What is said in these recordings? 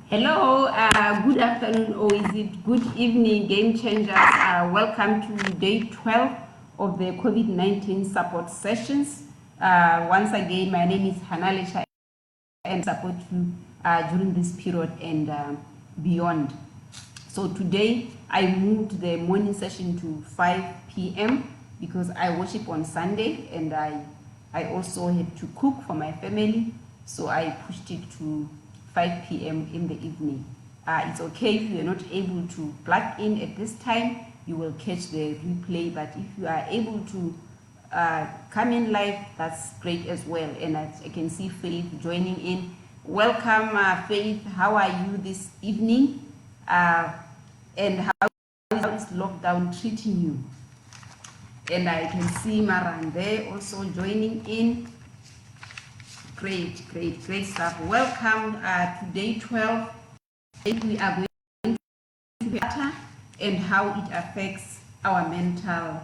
Hello, good afternoon, or is it good evening, game changers? Welcome to day 12 of the COVID-19 support sessions. Once again, my name is Hanalisha and support you during this period and beyond. So today, I moved the morning session to 5 p.m. because I worship on Sunday and I also had to cook for my family. So I pushed it to 5 p.m. in the evening. It's okay if you're not able to plug in at this time, you will catch the replay, but if you are able to come in live, that's great as well. And I can see Faith joining in. Welcome, Faith. How are you this evening? And how is lockdown treating you? And I can see Maran there also joining in. Great stuff. Welcome to day 12. We are going to clutter and how it affects our mental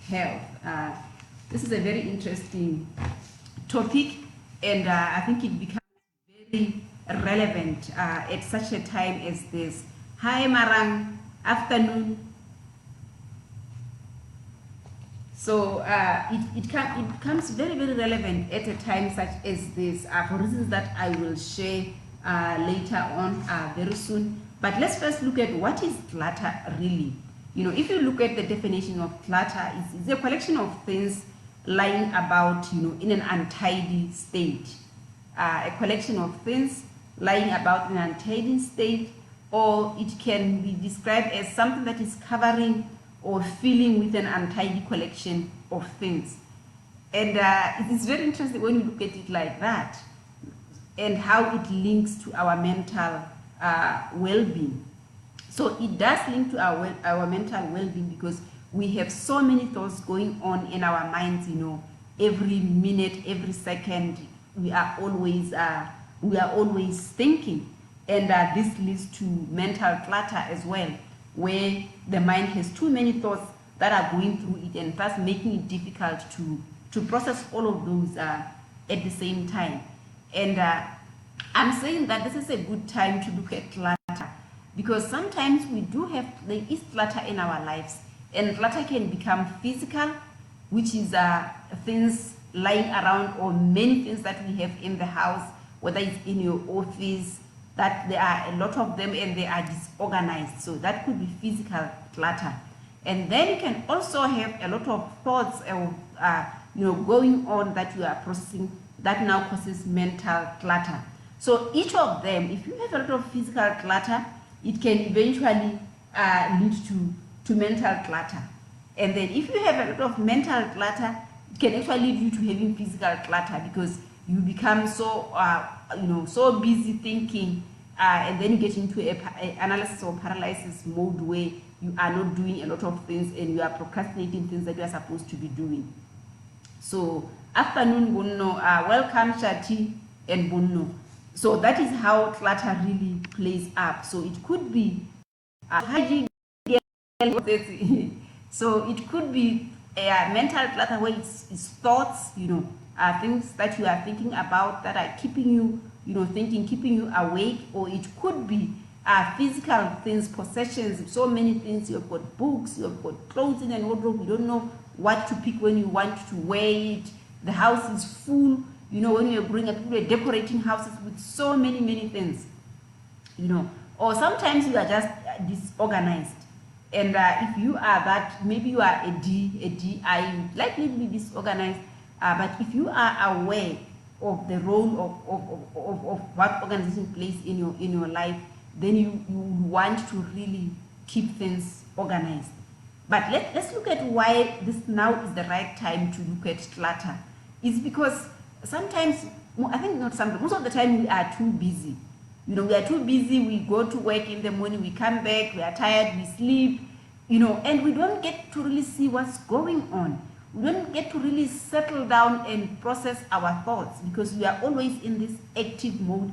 health. This is a very interesting topic, and I think it becomes very relevant at such a time as this. Hi Marang, afternoon. So it becomes very relevant at a time such as this for reasons that I will share later on very soon. But let's first look at what is clutter really. You know, if you look at the definition of clutter, it's a collection of things lying about, you know, in an untidy state. A collection of things lying about in an untidy state, or it can be described as something that is covering or filling with an untidy collection of things. And it is very interesting when you look at it like that and how it links to our mental well-being. So it does link to our mental well-being because we have so many thoughts going on in our minds, you know, every minute, every second, we are always thinking. And this leads to mental clutter as well, where the mind has too many thoughts that are going through it and thus making it difficult to process all of those at the same time. And I'm saying that this is a good time to look at clutter because sometimes there is clutter in our lives, and clutter can become physical, which is things lying around or many things that we have in the house, whether it's in your office, that there are a lot of them and they are disorganized. So that could be physical clutter. And then you can also have a lot of thoughts going on that you are processing that now causes mental clutter. So each of them, if you have a lot of physical clutter, it can eventually lead to mental clutter. And then if you have a lot of mental clutter, it can actually lead you to having physical clutter because you become so busy thinking, and then you get into a analysis or paralysis mode where you are not doing a lot of things and you are procrastinating things that you are supposed to be doing. So afternoon, Bunno, welcome Shati and Bunno. So that is how clutter really plays up. So it could be so it could be a mental clutter where it's thoughts, things that you are thinking about that are keeping you, thinking, keeping you awake, or it could be physical things, possessions, so many things. You've got books, you've got clothes in an wardrobe, you don't know what to pick when you want to wear it. The house is full, when you're growing up, people are decorating houses with so many things, or sometimes you are just disorganized. And if you are that, maybe you are a DI, likely to be disorganized. But if you are aware of the role of what organization plays in your life, then you want to really keep things organized. But let's look at why this now is the right time to look at clutter. It's because sometimes, I think not sometimes, most of the time we are too busy. We are too busy, we go to work in the morning, we come back, we are tired, we sleep, and we don't get to really see what's going on. We don't get to really settle down and process our thoughts because we are always in this active mode,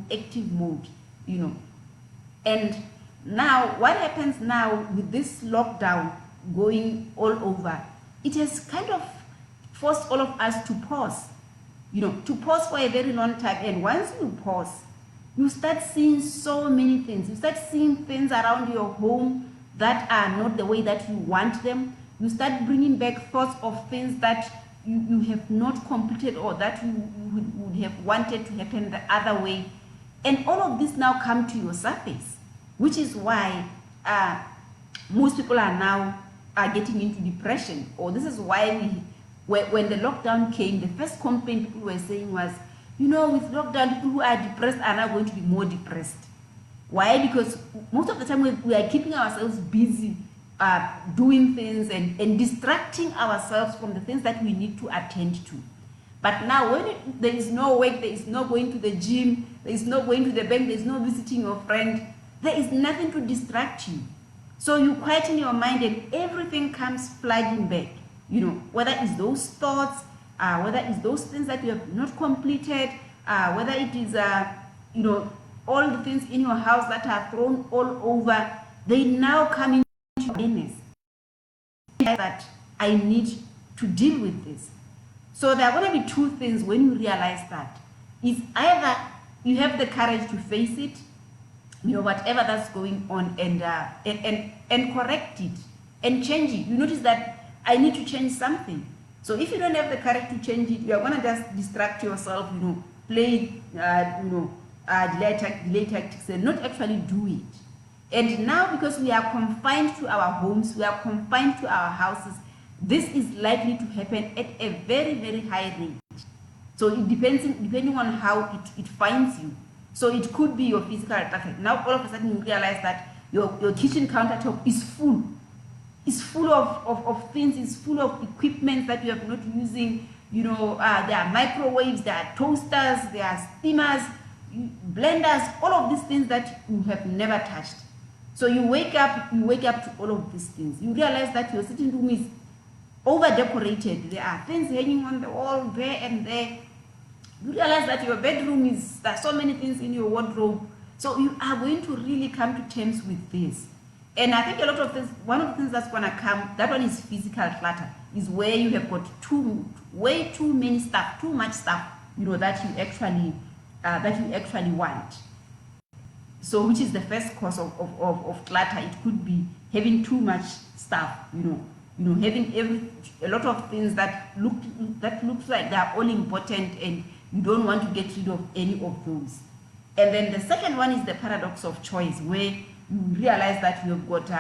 And now, what happens now with this lockdown going all over, it has kind of forced all of us to pause, to pause for a very long time. And once you pause, you start seeing so many things. You start seeing things around your home that are not the way that you want them. You start bringing back thoughts of things that you have not completed or that you would have wanted to happen the other way. And all of this now come to your surface, which is why most people are now getting into depression. Or this is why when the lockdown came, the first complaint people were saying was, with lockdown, people who are depressed are now going to be more depressed. Why? Because most of the time we are keeping ourselves busy doing things and distracting ourselves from the things that we need to attend to. But now when there is no work, there is no going to the gym, there is no going to the bank, there is no visiting your friend, there is nothing to distract you. So you quieten your mind and everything comes flooding back. Whether it's those thoughts, whether it's those things that you have not completed, whether it is all the things in your house that are thrown all over, they now come into awareness that I need to deal with this. So there are going to be two things when you realize that. It's either you have the courage to face it, whatever that's going on, and correct it and change it. You notice that I need to change something. So if you don't have the courage to change it, you are going to just distract yourself, play, delay tactics and not actually do it. And now, because we are confined to our homes, we are confined to our houses, this is likely to happen at a very, very high rate. So it depending on how it finds you. So it could be your physical traffic. Now all of a sudden you realize that your kitchen countertop is full. It's full of things, it's full of equipment that you are not using. There are microwaves, there are toasters, there are steamers, blenders, all of these things that you have never touched. So you wake up to all of these things. You realize that your sitting room is over-decorated. There are things hanging on the wall there and there. You realize that your bedroom there are so many things in your wardrobe. So you are going to really come to terms with this. And I think one of the things that's going to come, that one is physical clutter, is where you have got way too many stuff, too much stuff, that you actually want. So which is the first cause of clutter? It could be having too much stuff, having a lot of things that looks like they are all important and you don't want to get rid of any of those. And then the second one is the paradox of choice, where you realize that you have got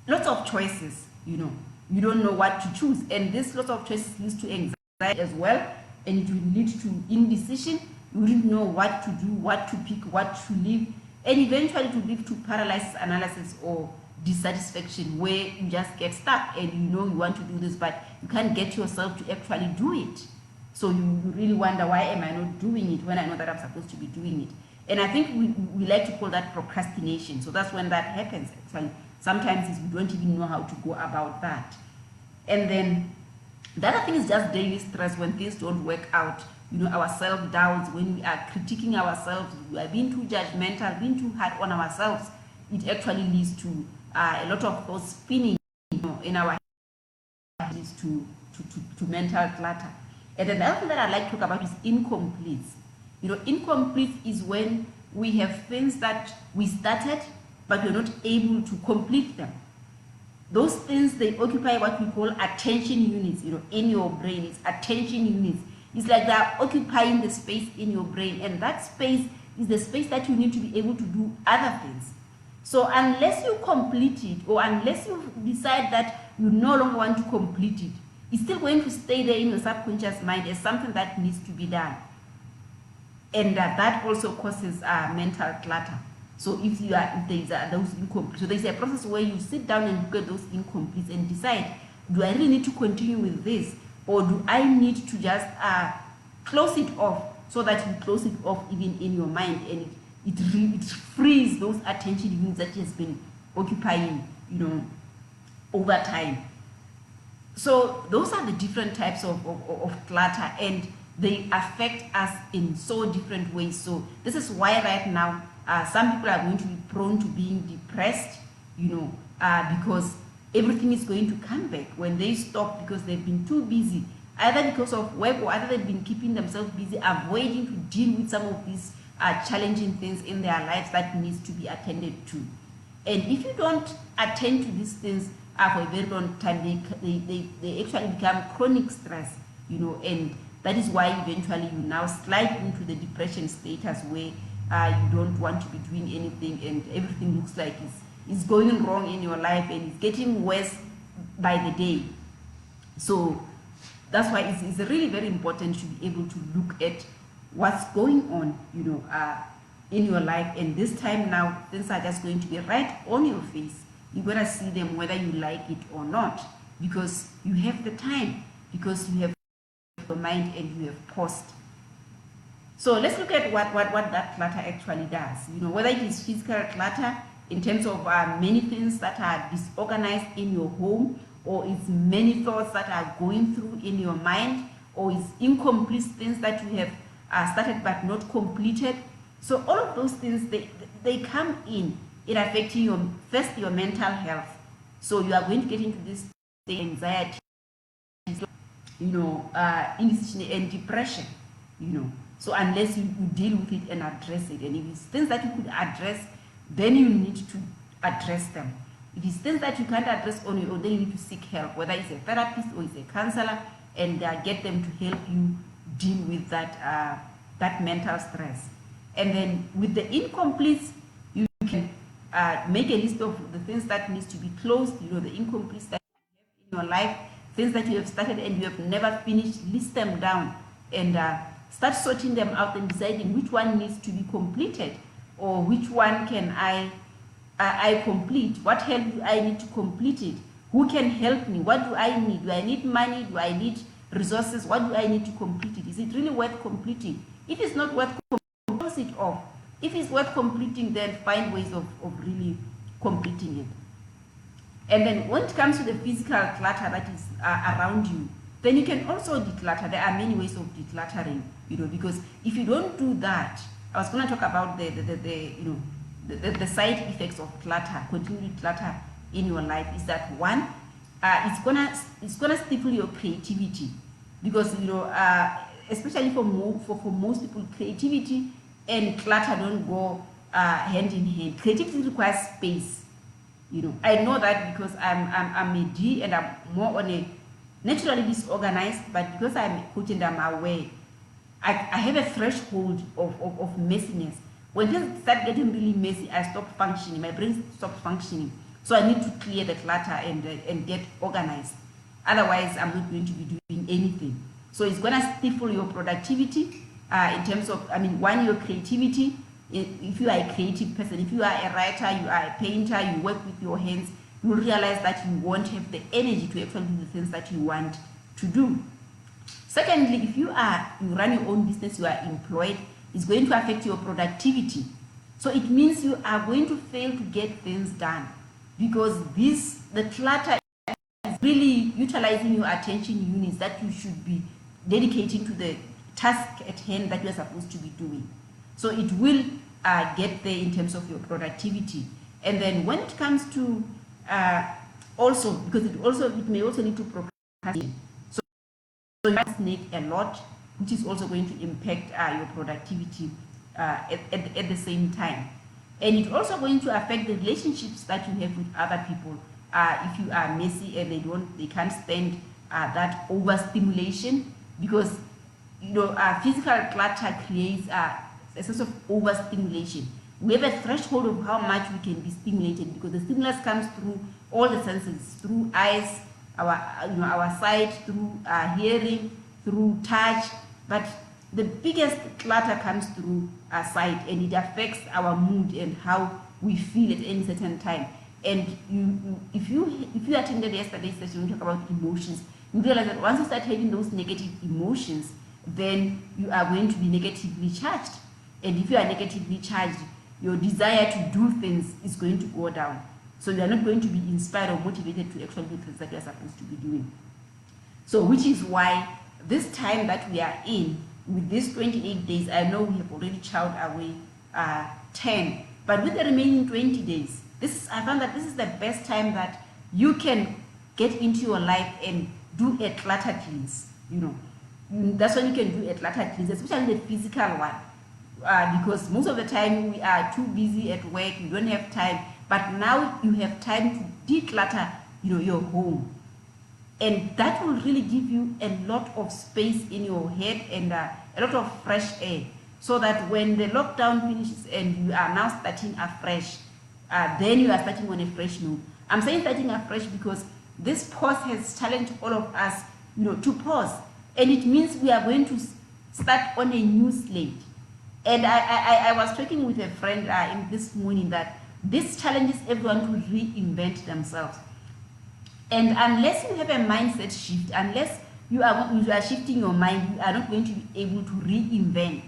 lots of choices, you don't know what to choose, and this lots of choices leads to anxiety as well, and it will lead to indecision. You wouldn't know what to do, what to pick, what to leave, and eventually to lead to paralysis analysis or dissatisfaction, where you just get stuck and you want to do this, but you can't get yourself to actually do it. So you really wonder, why am I not doing it when I know that I'm supposed to be doing it? And I think we like to call that procrastination. So that's when that happens. Actually, sometimes we don't even know how to go about that. And then the other thing is just daily stress when things don't work out. Our self-doubts, when we are critiquing ourselves, we are being too judgmental, being too hard on ourselves, it actually leads to a lot of thoughts spinning in our head, leads to mental clutter. And then the other thing that I'd like to talk about is incomplete. Incomplete is when we have things that we started, but we're not able to complete them. Those things, they occupy what we call attention units, in your brain. It's attention units. It's like they're occupying the space in your brain, and that space is the space that you need to be able to do other things. So unless you complete it, or unless you decide that you no longer want to complete it, it's still going to stay there in your subconscious mind as something that needs to be done. And that also causes mental clutter. So if there are those incomplete, so there's a process where you sit down and look at those incompletes and decide, do I really need to continue with this? Or do I need to just close it off, so that you close it off even in your mind, and it frees those attention units that has been occupying, over time. So those are the different types of clutter, and they affect us in so different ways. So this is why right now some people are going to be prone to being depressed, because everything is going to come back when they stop, because they've been too busy, either because of work or either they've been keeping themselves busy, avoiding to deal with some of these challenging things in their lives that needs to be attended to. And if you don't attend to these things for a very long time, they actually become chronic stress, and that is why eventually you now slide into the depression status where you don't want to be doing anything and everything looks like it's going wrong in your life and it's getting worse by the day. So that's why it's really very important to be able to look at what's going on, in your life. And this time now, things are just going to be right on your face. You're going to see them whether you like it or not, because you have the time, because you have your mind and you have paused. So let's look at what that clutter actually does. Whether it is physical clutter in terms of many things that are disorganized in your home, or it's many thoughts that are going through in your mind, or it's incomplete things that you have started but not completed. So all of those things, they come in affecting your mental health. So you are going to get into this anxiety, indecision and depression, So unless you deal with it and address it, and if it's things that you could address, then you need to address them. If it's things that you can't address on your own, then you need to seek help, whether it's a therapist or it's a counselor, and get them to help you deal with that mental stress. And then with the incompletes, you can make a list of the things that needs to be closed, the incompletes that you have in your life, things that you have started and you have never finished. List them down and start sorting them out and deciding which one needs to be completed, or which one can I complete. What help do I need to complete it? Who can help me? What do I need? Do I need money? Do I need resources? What do I need to complete it? Is it really worth completing? If it's not worth completing, close it off. If it's worth completing, then find ways of really completing it. And then when it comes to the physical clutter that is around you, then you can also declutter. There are many ways of decluttering, because if you don't do that, I was going to talk about the side effects of clutter, continued clutter in your life. Is that one, it's gonna stifle your creativity, because especially for most people, creativity and clutter don't go hand in hand. Creativity requires space. I know that because I'm a D and I'm more on a naturally disorganized, but because I'm a coach and I'm aware, I have a threshold of messiness. When things start getting really messy, I stop functioning. My brain stops functioning. So I need to clear the clutter and get organized. Otherwise, I'm not going to be doing anything. So it's going to stifle your productivity in terms of, one, your creativity. If you are a creative person, if you are a writer, you are a painter, you work with your hands, you will realize that you won't have the energy to actually do the things that you want to do. Secondly, if you run your own business, you are employed, it's going to affect your productivity. So it means you are going to fail to get things done, because the clutter is really utilizing your attention units that you should be dedicating to the task at hand that you are supposed to be doing. So it will get there in terms of your productivity. And then when it comes to also, because it may also lead to procrastination. So you procrastinate a lot, which is also going to impact your productivity at the same time. And it's also going to affect the relationships that you have with other people. If you are messy and they can't stand that overstimulation, because physical clutter creates a sense of overstimulation. We have a threshold of how much we can be stimulated, because the stimulus comes through all the senses, through eyes, our sight, through hearing, through touch. But the biggest clutter comes through our sight, and it affects our mood and how we feel at any certain time. And if you attended yesterday's session, we talk about emotions, you realize that once you start having those negative emotions, then you are going to be negatively charged. And if you are negatively charged, your desire to do things is going to go down. So you are not going to be inspired or motivated to actually do things that you are supposed to be doing. So which is why this time that we are in, with these 28 days, I know we have already chowed away 10, but with the remaining 20 days, I found that this is the best time that you can get into your life and do a clutter cleanse. That's when you can do a clutter cleanse, especially the physical one. because most of the time we are too busy at work, we don't have time. But now you have time to declutter, your home. And that will really give you a lot of space in your head and a lot of fresh air, so that when the lockdown finishes and you are now starting afresh, then you are starting on a fresh note. I'm saying starting afresh because this pause has challenged all of us, to pause. And it means we are going to start on a new slate. And I was talking with a friend in this morning that this challenges everyone to reinvent themselves. And unless you have a mindset shift, unless you are shifting your mind, you are not going to be able to reinvent.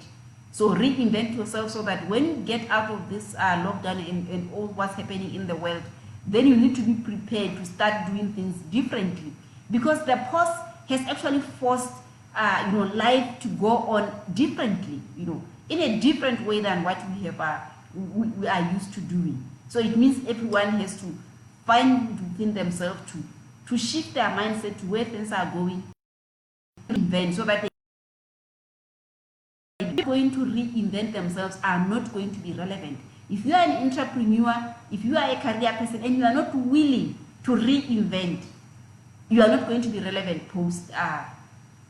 So reinvent yourself so that when you get out of this lockdown and all what's happening in the world, then you need to be prepared to start doing things differently. Because the pause has actually forced life to go on differently, in a different way than what we have we are used to doing. So it means everyone has to find within themselves to shift their mindset to where things are going, reinvent, so that they are going to reinvent themselves are not going to be relevant. If you are an entrepreneur, if you are a career person and you are not willing to reinvent, you are not going to be relevant post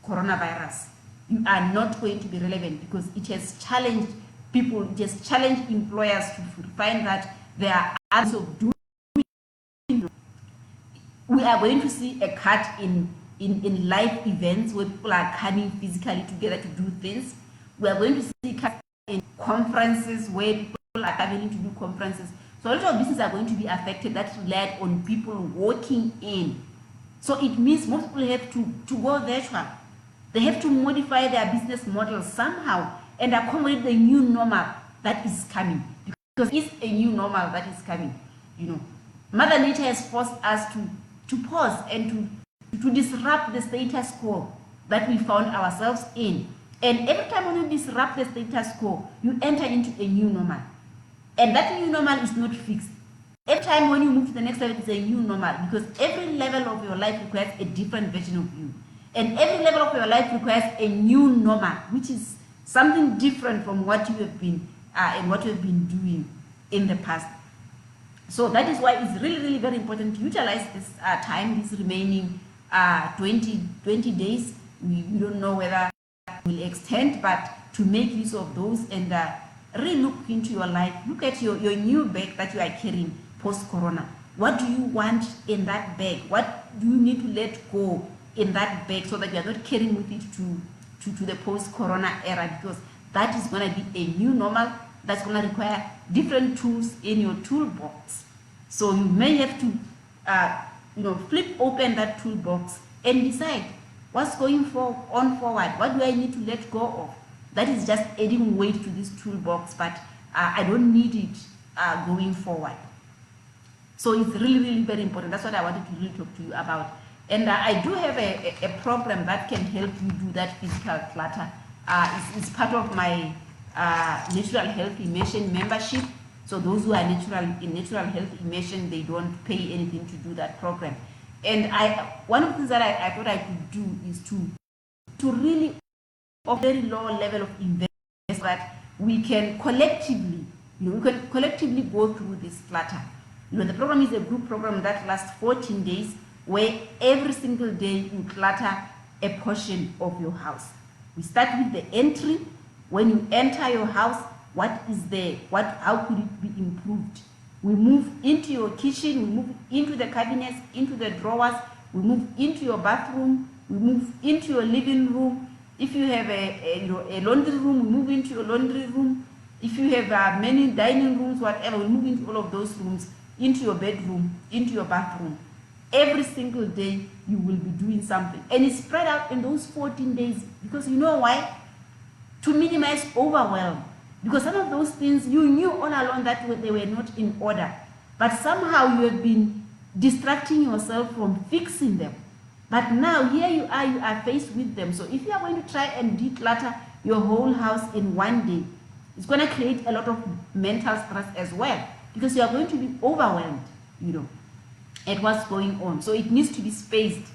coronavirus. You are not going to be relevant because it has challenged people, it has challenged employers to find that there are others of doing. We are going to see a cut in live events where people are coming physically together to do things. We are going to see cut in conferences where people are coming to do conferences. So a lot of businesses are going to be affected that relied on people walking in. So it means most people have to go virtual. They have to modify their business model somehow and accommodate the new normal that is coming. Because it's a new normal that is coming. Mother Nature has forced us to pause and to disrupt the status quo that we found ourselves in. And every time when you disrupt the status quo, you enter into a new normal. And that new normal is not fixed. Every time when you move to the next level, it's a new normal, because every level of your life requires a different version of you. And every level of your life requires a new normal, which is something different from what you have been and what you have been doing in the past. So that is why it's really, really very important to utilize this time, this remaining 20 days. We don't know whether it will extend, but to make use of those and really look into your life. Look at your new bag that you are carrying post-corona. What do you want in that bag? What do you need to let go in that bag so that you are not carrying with it to the post-corona era? Because that is going to be a new normal that's going to require different tools in your toolbox. So you may have to flip open that toolbox and decide what's going on forward. What do I need to let go of? That is just adding weight to this toolbox, but I don't need it going forward. So it's really, really very important. That's what I wanted to really talk to you about. And I do have a program that can help you do that physical clutter. It's part of my Natural Health Immersion membership. So those who are in Natural Health Immersion, they don't pay anything to do that program. And one of the things that I thought I could do is to really, a very low level of investment, so that we can collectively, go through this clutter. The program is a group program that lasts 14 days, where every single day you clutter a portion of your house. We start with the entry. When you enter your house, what is there? How could it be improved? We move into your kitchen, we move into the cabinets, into the drawers, we move into your bathroom, we move into your living room. If you have a laundry room, we move into your laundry room. If you have many dining rooms, whatever, we move into all of those rooms, into your bedroom, into your bathroom. Every single day you will be doing something, and it's spread out in those 14 days, because you know why? To minimize overwhelm. Because some of those things you knew all along that they were not in order, but somehow you have been distracting yourself from fixing them. But now here you are faced with them. So if you are going to try and declutter your whole house in one day, it's going to create a lot of mental stress as well, because you are going to be overwhelmed, at what's going on. So it needs to be spaced.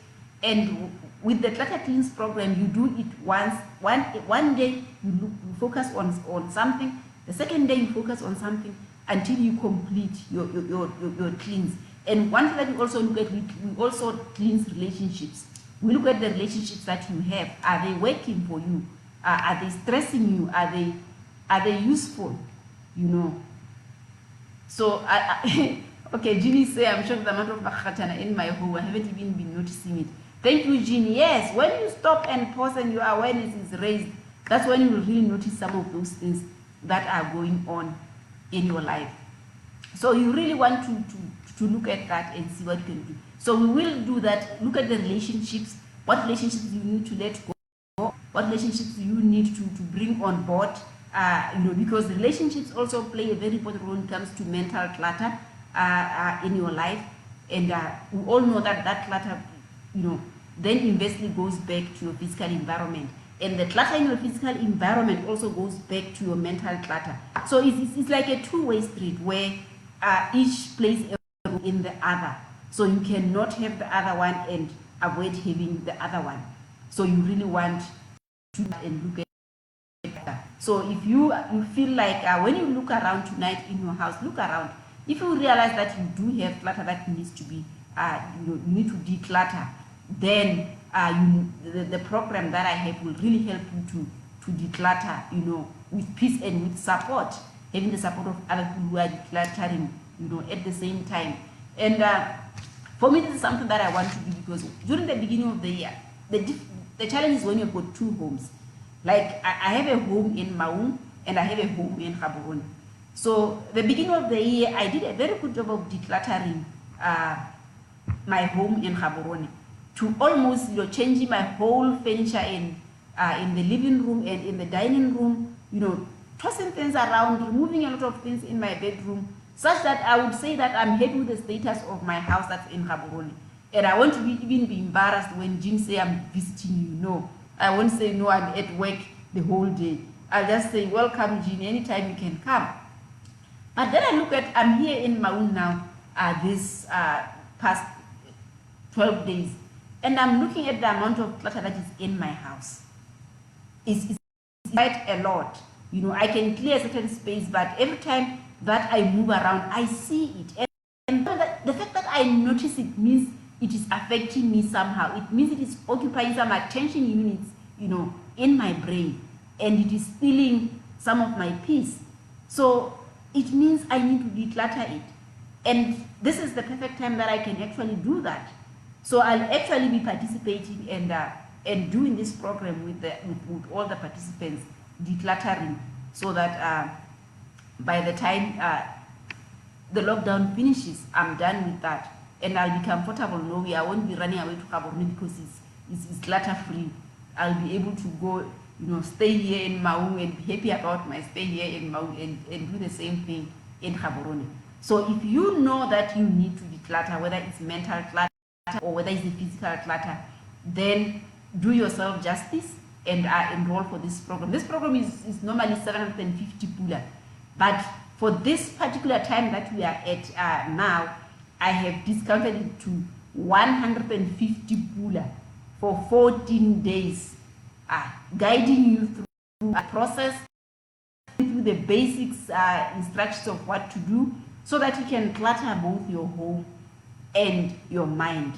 And with the Clutter Cleanse program, you do it one day, you focus on something. The second day you focus on something until you complete your cleanse. And one thing that we also look at, we also cleanse relationships. We look at the relationships that you have. Are they working for you? Are they stressing you? Are they useful? You know. So okay, Jeannie say, I'm sure the amount of bakhatana in my home, I haven't even been noticing it. Thank you, Jeannie. Yes, when you stop and pause and your awareness is raised, that's when you will really notice some of those things that are going on in your life. So you really want to look at that and see what you can do. So we will do that. Look at the relationships. What relationships you need to let go? What relationships you need to bring on board? You know, because relationships also play a very important role when it comes to mental clutter in your life. And we all know that clutter, you know, then inversely goes back to your physical environment. And the clutter in your physical environment also goes back to your mental clutter. So it's like a two-way street where each plays a role in the other. So you cannot have the other one and avoid having the other one. So you really want to look at that. So if you feel like when you look around tonight in your house, look around. If you realize that you do have clutter that needs to be, you need to declutter, then the program that I have will really help you to declutter, you know, with peace and with support, having the support of other people who are decluttering, you know, at the same time. And for me, this is something that I want to do because during the beginning of the year, the challenge is when you've got two homes. Like I have a home in Maun and I have a home in Gaborone. So the beginning of the year, I did a very good job of decluttering my home in Gaborone, to almost, you know, changing my whole furniture in the living room and in the dining room, you know, tossing things around, removing a lot of things in my bedroom, such that I would say that I'm happy with the status of my house that's in Gaborone. And I won't even be embarrassed when Jean say I'm visiting you. No, I won't say no, I'm at work the whole day. I'll just say, welcome Jean, anytime you can come. But then I look at, I'm here in Maun now, this past 12 days. And I'm looking at the amount of clutter that is in my house. It's quite a lot. You know, I can clear a certain space, but every time that I move around, I see it. And the fact that I notice it means it is affecting me somehow. It means it is occupying some attention units, you know, in my brain. And it is stealing some of my peace. So it means I need to declutter it. And this is the perfect time that I can actually do that. So I'll actually be participating and doing this program with all the participants, decluttering, so that by the time the lockdown finishes, I'm done with that, and I'll be comfortable knowing I won't be running away to Gaborone because it's clutter free. I'll be able to go, you know, stay here in Maun and be happy about my stay here in Maun and do the same thing in Gaborone. So if you know that you need to declutter, whether it's mental clutter or whether it's the physical clutter, then do yourself justice and enroll for this program. This program is normally 750 pula, but for this particular time that we are at now, I have discounted it to 150 pula for 14 days, guiding you through a process, through the basics, instructions of what to do, so that you can clutter both your home and your mind.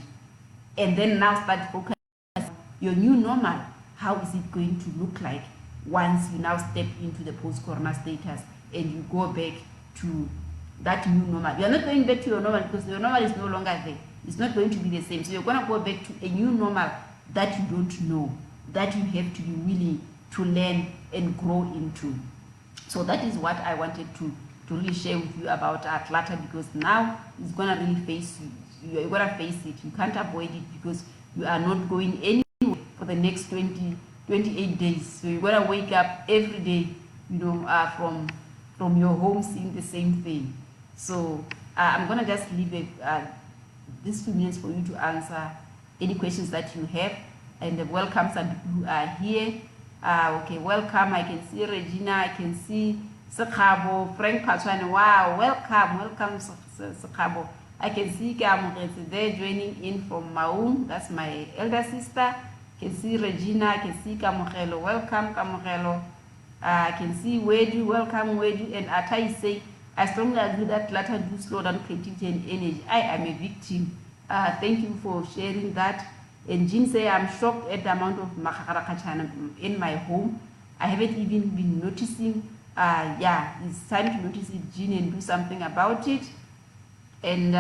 And then now start focusing on your new normal. How is it going to look like once you now step into the post-corona status and you go back to that new normal? You're not going back to your normal because your normal is no longer there. It's not going to be the same. So you're going to go back to a new normal that you don't know, that you have to be willing to learn and grow into. So that is what I wanted to really share with you about clutter, because now it's going to really face you. You're going to face it. You can't avoid it because you are not going anywhere for the next 28 days. So you're going to wake up every day, you know, from your home seeing the same thing. So I'm going to just leave these 2 minutes for you to answer any questions that you have, and welcome some people who are here. Okay, welcome. I can see Regina. I can see Sekabo, Frank Patwane. Wow, welcome Sekabo. I can see Kamugetse there joining in from Maun. That's my elder sister. I can see Regina. I can see Kamugelo. Welcome, Kamugelo. I can see Wedu, welcome Wedu, and Atai say, I strongly agree that clutter do slow down creativity and energy. I am a victim. Thank you for sharing that. And Jean say, I'm shocked at the amount of makakarakachana in my home. I haven't even been noticing. Yeah, it's time to notice it, Jean, and do something about it. And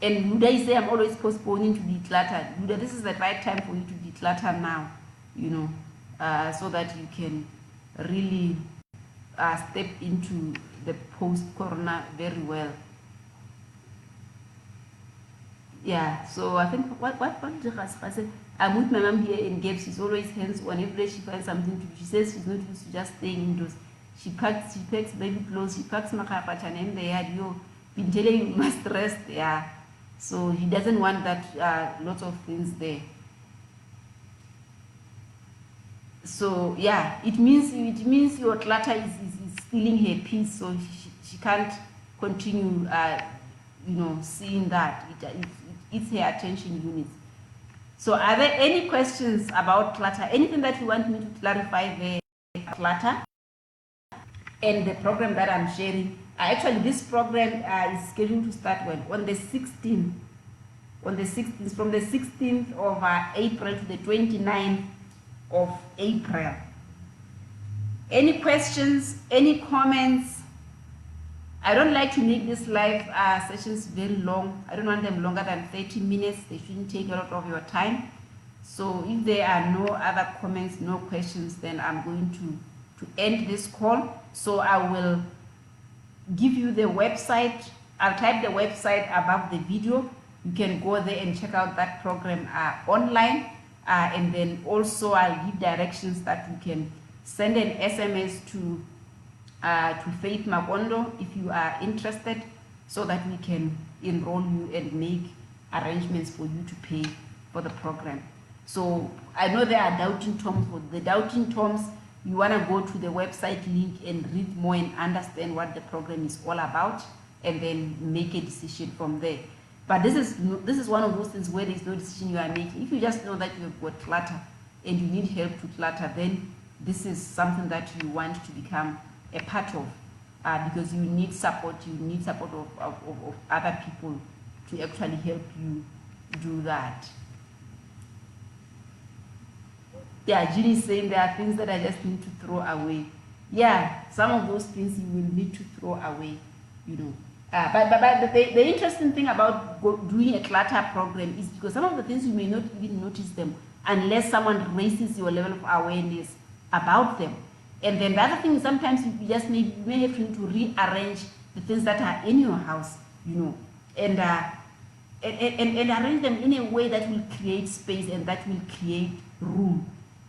Luda say, I'm always postponing to declutter. Luda, this is the right time for you to declutter now, you know, so that you can really step into the post-corona very well. Yeah, so I think what I said, I'm with my mom here in Gabe. She's always hands-on. Every day she finds something to do. She says she's not used to just staying indoors. She packs baby clothes, she packs makapachan in the yard. You been telling you must rest. Yeah, so he doesn't want that lots of things there. So yeah, it means your clutter is stealing her peace, so she can't continue you know, seeing that it's her attention units. So are there any questions about clutter? Anything that you want me to clarify there? Clutter and the program that I'm sharing. Actually, this program is scheduled to start when? On the 16th. On the 16th, from the 16th of April to the 29th of April. Any questions? Any comments? I don't like to make these live sessions very long. I don't want them longer than 30 minutes. They shouldn't take a lot of your time. So if there are no other comments, no questions, then I'm going to end this call. So I will give you the website. I'll type the website above the video. You can go there and check out that program online. And then also I'll give directions that you can send an SMS to Faith Makondo if you are interested, so that we can enroll you and make arrangements for you to pay for the program. So I know there are doubting toms. For the doubting toms, you want to go to the website link and read more and understand what the program is all about, and then make a decision from there. But this is one of those things where there is no decision you are making. If you just know that you have got clutter and you need help to clutter, then this is something that you want to become a part of, because you need support. You need support of other people to actually help you do that. Yeah, Judy is saying there are things that I just need to throw away. Yeah, some of those things you will need to throw away, you know. But the interesting thing about doing a clutter program is because some of the things you may not even notice them unless someone raises your level of awareness about them. And then the other thing is sometimes you just may have to rearrange the things that are in your house, you know, and arrange them in a way that will create space and that will create room.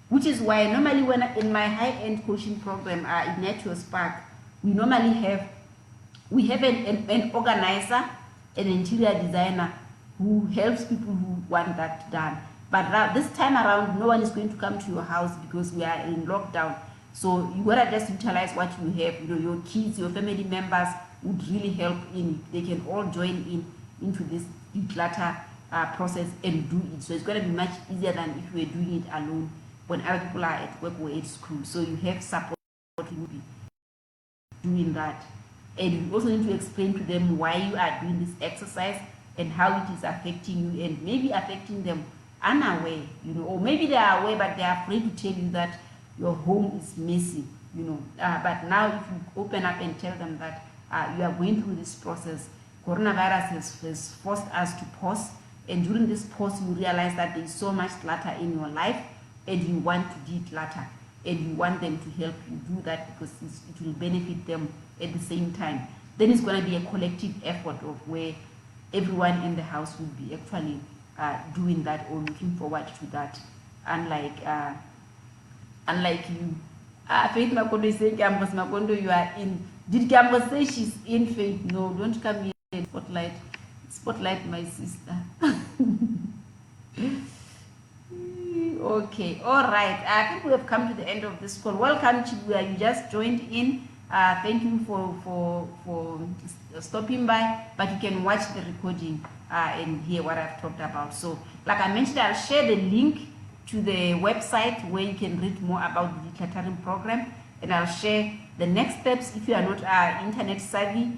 Which is why normally when in my high-end coaching program in Network Spark, we normally have an organizer, an interior designer who helps people who want that done. But this time around, no one is going to come to your house because we are in lockdown. So you gotta just utilize what you have. You know, your kids, your family members would really help in. They can all join into this declutter process and do it. So it's gonna be much easier than if you were doing it alone when other people are at work or at school. So you have support to be doing that. And you also need to explain to them why you are doing this exercise and how it is affecting you, and maybe affecting them unaware, you know, or maybe they are aware but they are afraid to tell you that your home is messy, you know. But now if you open up and tell them that you are going through this process, coronavirus has forced us to pause, and during this pause you realize that there is so much clutter in your life and you want to declutter, and you want them to help you do that because it will benefit them at the same time. Then it's going to be a collective effort of where everyone in the house will be actually doing that or looking forward to that, unlike you. Faith Makondo is saying, Campus Makondo, you are in. Did Campus say she's in, Faith? No, don't come here and spotlight my sister. Okay, all right. I think we have come to the end of this call. Welcome, Chibuya. You just joined in. Thank you for stopping by, but you can watch the recording and hear what I've talked about. So like I mentioned, I'll share the link to the website where you can read more about the decluttering program, and I'll share the next steps if you are not internet savvy,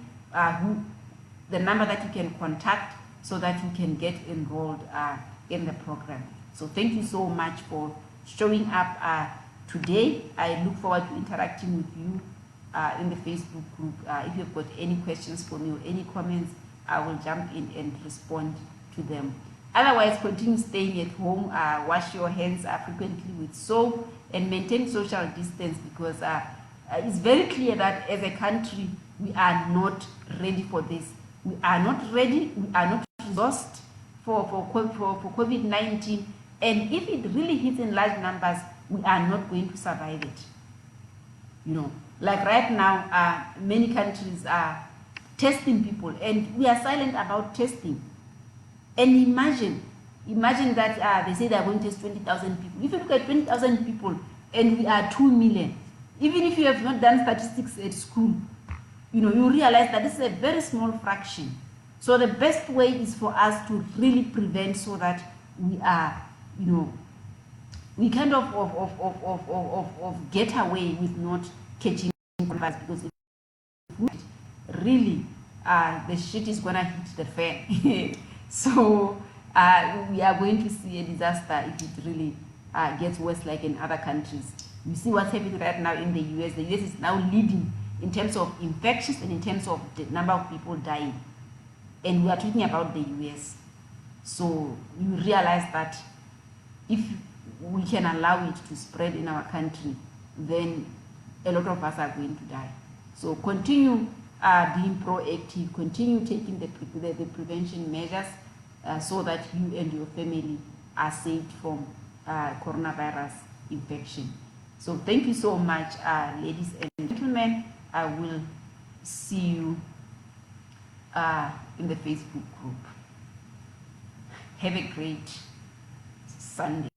the number that you can contact so that you can get enrolled in the program. So thank you so much for showing up today. I look forward to interacting with you in the Facebook group. If you've got any questions for me or any comments, I will jump in and respond to them. Otherwise, continue staying at home, wash your hands frequently with soap, and maintain social distance, because it's very clear that as a country, we are not ready for this. We are not ready, we are not resourced for COVID-19, and if it really hits in large numbers, we are not going to survive it. You know, like right now, many countries are testing people, and we are silent about testing. And imagine that they say they are going to test 20,000 people. If you look at 20,000 people and we are 2 million, even if you have not done statistics at school, you know, you realize that this is a very small fraction. So the best way is for us to really prevent, so that we are, you know, we kind of get away with not catching coronavirus, because if really the shit is gonna hit the fan. So we are going to see a disaster if it really gets worse, like in other countries. You see what's happening right now in the US. The US is now leading in terms of infections and in terms of the number of people dying. And we are talking about the US. So you realize that if we can allow it to spread in our country, then a lot of us are going to die. So continue being proactive, continue taking the prevention measures so that you and your family are saved from coronavirus infection. So thank you so much, ladies and gentlemen. I will see you in the Facebook group. Have a great Sunday.